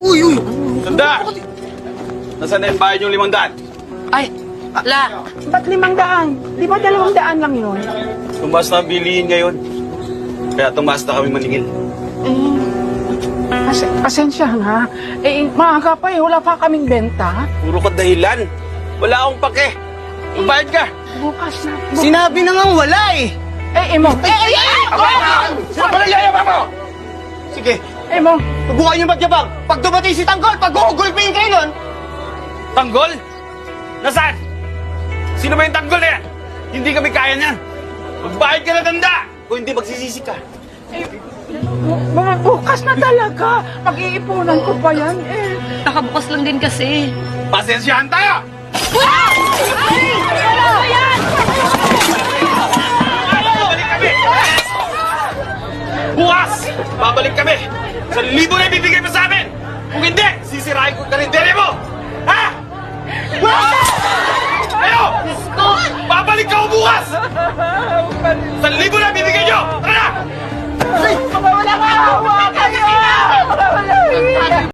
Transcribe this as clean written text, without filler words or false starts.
Uy! Tanda! Nasaan na yung bahay yung 500? Ay, Ba't 500? Di ba 200 lang yun? Tumaas na ang bilihin ngayon. Kaya tumaas na kami maningil. Pasensya na. Maaga pa wala pa kaming benta. Puro ka dahilan. Wala akong pake. Magbayad ka. Bukas na. Sinabi na nga wala eh! Mo. Sino pala yayabang mo? Sige, Mo. subukan niyo magyabang. Pag dumating si Tanggol, pag-uugulpin kayo nun! Tanggol? Nasaan? Sino ba yung tanggol na yan? Hindi kami kaya niyan. Magbayad ka na, Tanda! Kung hindi, magsisisi ka. Mga bukas na talaga. Pag-iipunan ko pa yan nakabukas lang din kasi. Pasensyahan tayo! Babalik kami! Bukas! Babalik kami! 1,000 na ibibigay mo sa amin!